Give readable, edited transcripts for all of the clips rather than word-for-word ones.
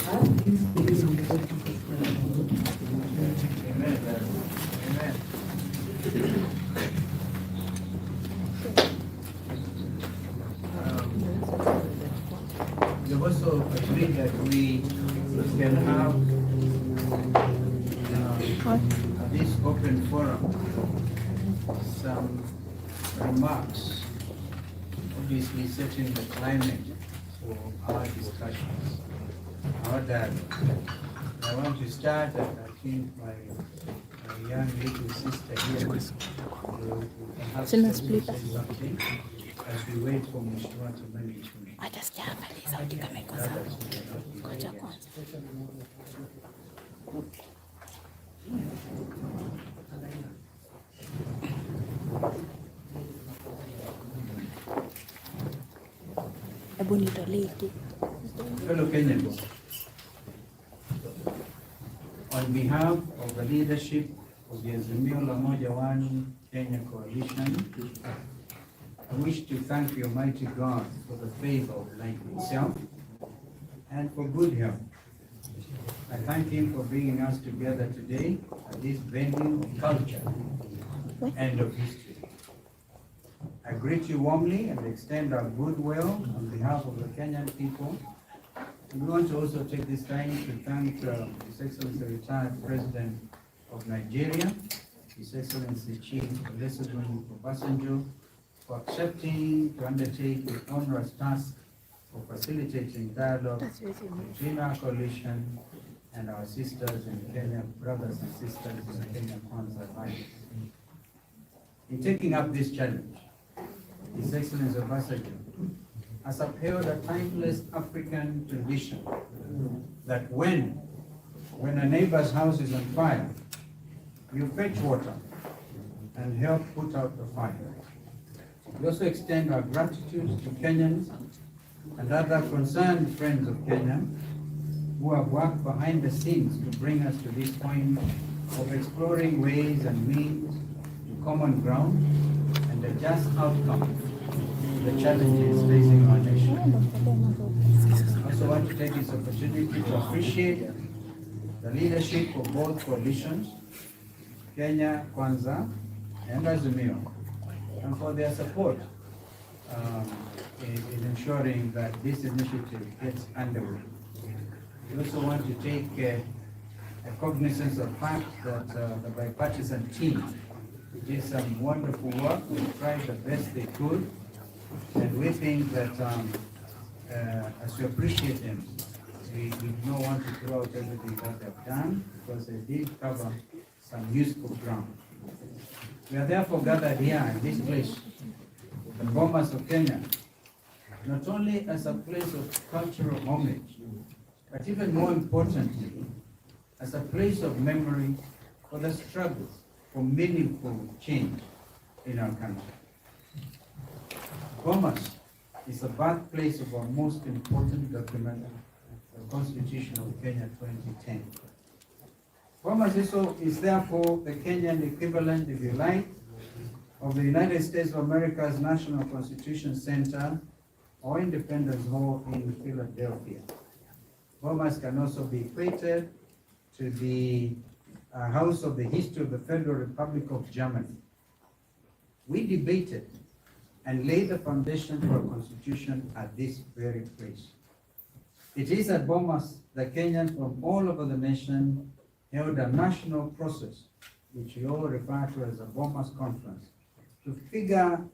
We also agreed that we can have this open forum, some remarks, obviously setting the climate for our discussions, our dialogue. I want to start, and I think my young little sister here will perhaps say something as we wait for Mheshimiwa to manage me. Fellow Kenyans, on behalf of the leadership of the Azimio la Umoja One Kenya Coalition, I wish to thank the Almighty God for the favor of life itself and for good health. I thank Him for bringing us together today at this venue of culture and of history. I greet you warmly and extend our goodwill on behalf of the Kenyan people. And we want to also take this time to thank His Excellency retired President of Nigeria, His Excellency Chief Olusegun Obasanjo, for accepting to undertake the onerous task of facilitating dialogue between our coalition and our sisters in Kenya, brothers and sisters in the Kenya Kwanza Alliance. In taking up this challenge, His Excellency Obasanjo has upheld a timeless African tradition that when a neighbor's house is on fire, you fetch water and help put out the fire. We also extend our gratitude to Kenyans and other concerned friends of Kenya who have worked behind the scenes to bring us to this point of exploring ways and means to common ground and a just outcome to the challenges facing our nation. I also want to take this opportunity to appreciate the leadership of both coalitions, Kenya Kwanza and Azimio, and for their support in ensuring that this initiative gets underway. We also want to take a cognizance of the fact that the bipartisan team did some wonderful work. They tried the best they could, and we think that as we appreciate them, we do not want to throw out everything that they've done, because they did cover some useful ground. We are therefore gathered here in this place, the Bomas of Kenya, not only as a place of cultural homage, but even more importantly, as a place of memory for the struggles for meaningful change in our country. Bomas is the birthplace of our most important document, the Constitution of Kenya 2010. Bomas is therefore the Kenyan equivalent, if you like, of the United States of America's National Constitution Center or Independence Hall in Philadelphia. Bomas can also be equated to the House of the History of the Federal Republic of Germany. We debated and laid the foundation for a constitution at this very place. It is at Bomas that Kenyans from all over the nation held a national process, which we all refer to as a Bomas Conference, to configure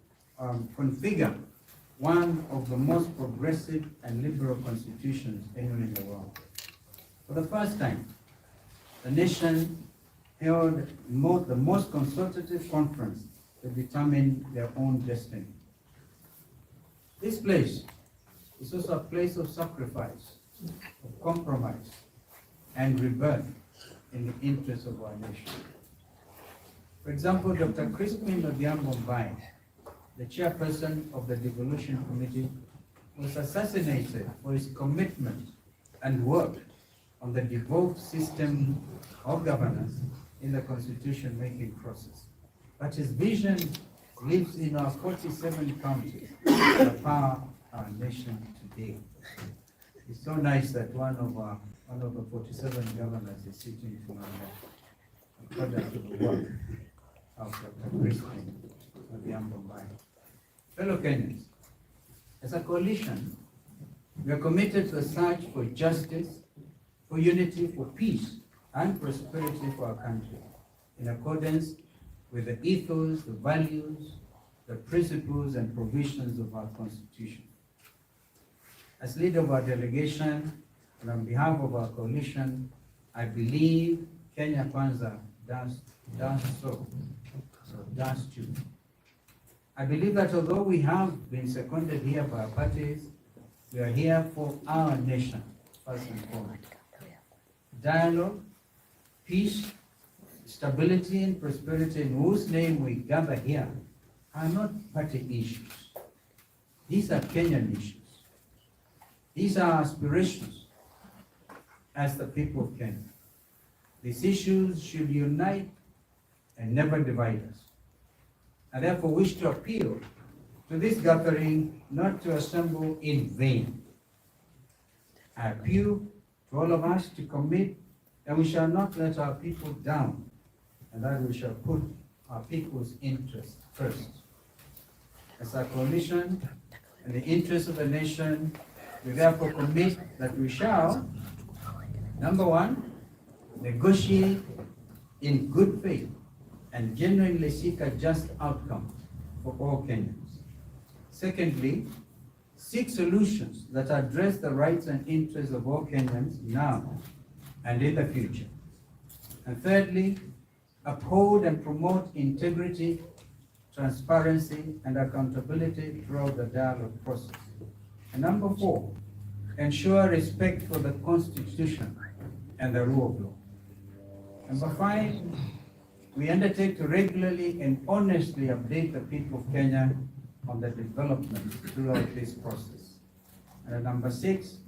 one of the most progressive and liberal constitutions anywhere in the world. For the first time, the nation held the most consultative conference to determine their own destiny. This place is also a place of sacrifice, of compromise, and rebirth in the interest of our nation. For example, Dr. Crispin Odhiambo Mbai, the chairperson of the Devolution Committee, was assassinated for his commitment and work on the devolved system of governance in the constitution-making process. But his vision lives in our 47 counties that power our nation today. It's so nice that one of our one of the 47 governors, is sitting to my left, according to the work of Dr. Christine Odhiambo. Fellow Kenyans, as a coalition, we are committed to a search for justice, for unity, for peace, and prosperity for our country, in accordance with the ethos, the values, the principles, and provisions of our Constitution. As leader of our delegation, and on behalf of our coalition, I believe Kenya Kwanza does so. So does too. I believe that although we have been seconded here by our parties, we are here for our nation, first and foremost. Dialogue, peace, stability, and prosperity, in whose name we gather here, are not party issues. These are Kenyan issues. These are aspirations as the people of Kenya. These issues should unite and never divide us. I therefore wish to appeal to this gathering not to assemble in vain. I appeal to all of us to commit that we shall not let our people down, and that we shall put our people's interests first. As a coalition, in the interest of the nation, we therefore commit that we shall, number one, negotiate in good faith and genuinely seek a just outcome for all Kenyans. Secondly, seek solutions that address the rights and interests of all Kenyans now and in the future. And thirdly, uphold and promote integrity, transparency, and accountability throughout the dialogue process. And number four, ensure respect for the Constitution and the rule of law. Number five, we undertake to regularly and honestly update the people of Kenya on the developments throughout this process. And number six,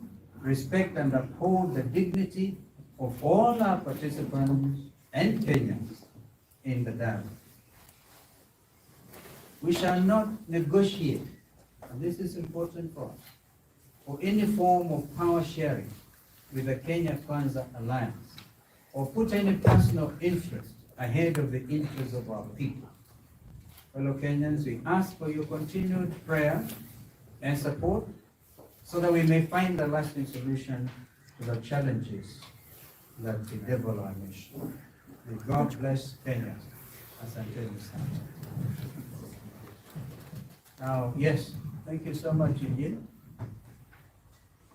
respect and uphold the dignity of all our participants and Kenyans in the dialogue. We shall not negotiate, and this is important for us, for any form of power sharing with the Kenya Kwanza Alliance, or put any personal interest ahead of the interests of our people. Fellow Kenyans, we ask for your continued prayer and support so that we may find a lasting solution to the challenges that bedevil our nation. May God bless Kenya. Asante sana. Now, yes, thank you so much, Gideon.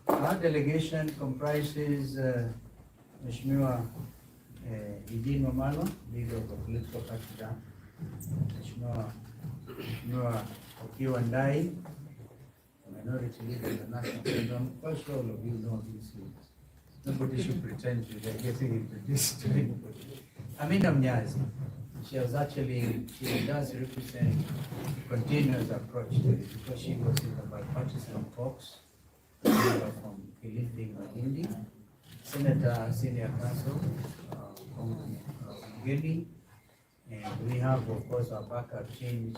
Our delegation comprises Mheshimiwa Gideon Moi, leader of the political party, Mheshimiwa Okiwa Ndai, minority leader of the National Kingdom. Quite sure all of you know these leaders. Nobody should pretend to be getting introduced to anybody. Amina Mnyazi, she does represent continuous approach to it because she was in the bipartisan talks from Kilifi Malindi, Senator Senior Counsel from Gedi, and we have, of course, our backup teams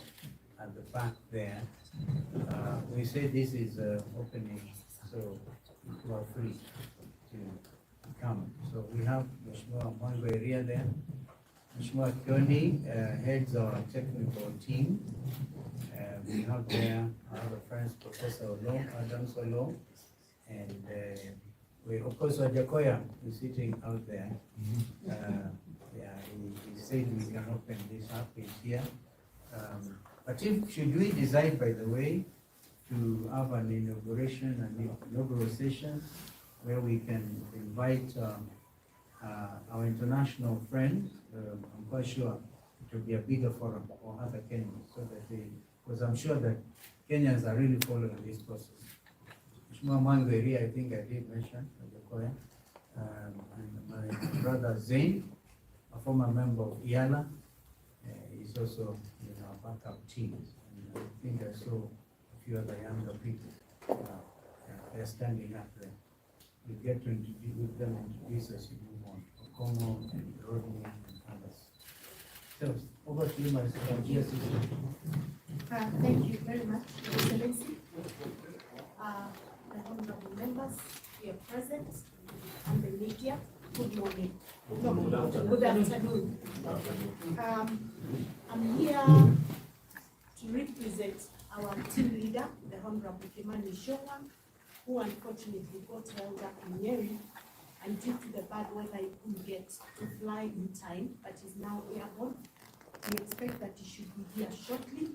at the back there. We say this is opening, so you are free to come. So we have Mheshimiwa Mwango area there. Mheshimiwa Kioni heads our technical team. We have there our other friends, Professor Olo, Adams Olo, and we, of course, Wajakoya is sitting out there. Yeah, he said we can open this up, he's here. But should we decide, by the way, to have an inaugural session where we can invite our international friends, I'm quite sure it will be a bigger forum for other Kenyans, so that because I'm sure that Kenyans are really following this process. Mheshimiwa Mangweri, I think I did mention, and my brother Zain, a former member of IALA, is also in our backup teams. And I think I saw a few other younger people. They're standing up there. You get to introduce as you move on. Okomo and Rodney and others. So, over to you, my dear sister. Thank you very much, Excellency. The honorable members here present, and the here. Good morning. Good afternoon. I'm here to represent our team leader, the Honorable Gideon Moi, who unfortunately got held up in Nyeri, and due to the bad weather, he couldn't get to fly in time, but is now airborne. We expect that he should be here shortly.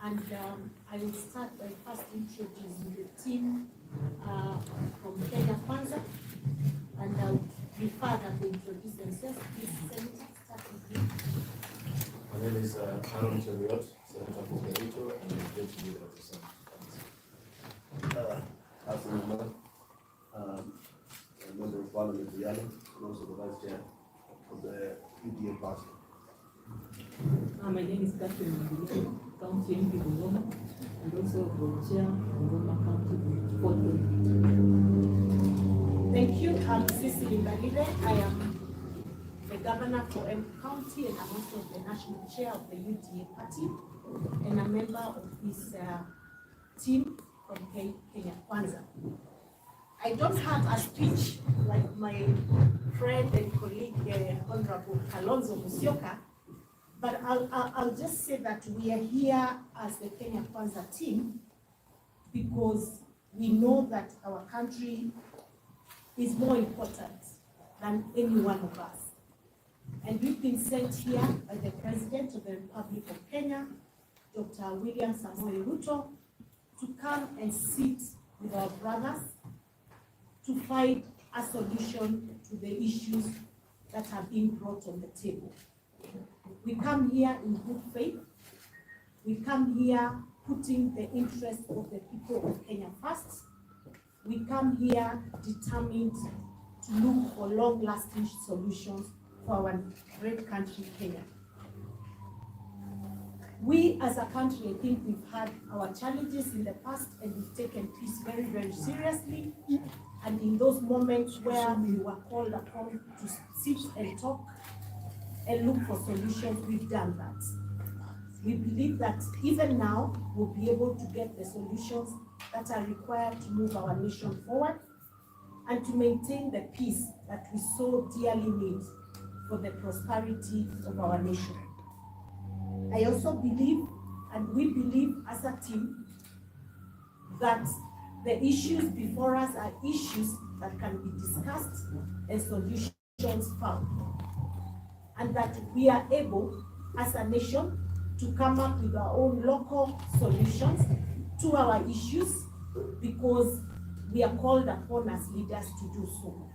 And I will start by first introducing the team from Kenya Kwanza, and I'll refer them to introduce themselves. Please, Senator, start with you. My name is Aaron Cheriot, Senator for Ruto, and the Deputy Leader of the Senate. As a member of Parliament, Yale, and also the Vice Chair of the UDA party. My name is Catherine Muguru, County MP Bungoma, and also volunteer Bungoma County Portfolio. Thank you. I'm Cecily Mbalile. I am the Governor for M County, and I'm also the National Chair of the UDA party, and a member of this team from Kenya Kwanza. I don't have a speech like my friend and colleague, Honorable Kalonzo Musyoka, but I'll just say that we are here as the Kenya Kwanza team because we know that our country is more important than any one of us. And we've been sent here by the President of the Republic of Kenya, Dr. William Samoei Ruto, to come and sit with our brothers to find a solution to the issues that have been brought on the table. We come here in good faith. We come here putting the interest of the people of Kenya first. We come here determined to look for long-lasting solutions for our great country, Kenya. We as a country, I think we've had our challenges in the past, and we've taken peace very, very seriously. And in those moments where we were called upon to sit and talk and look for solutions, we've done that. We believe that even now, we'll be able to get the solutions that are required to move our nation forward and to maintain the peace that we so dearly need for the prosperity of our nation. I also believe, and we believe as a team, that the issues before us are issues that can be discussed and solutions found. And that we are able, as a nation, to come up with our own local solutions to our issues because we are called upon as leaders to do so.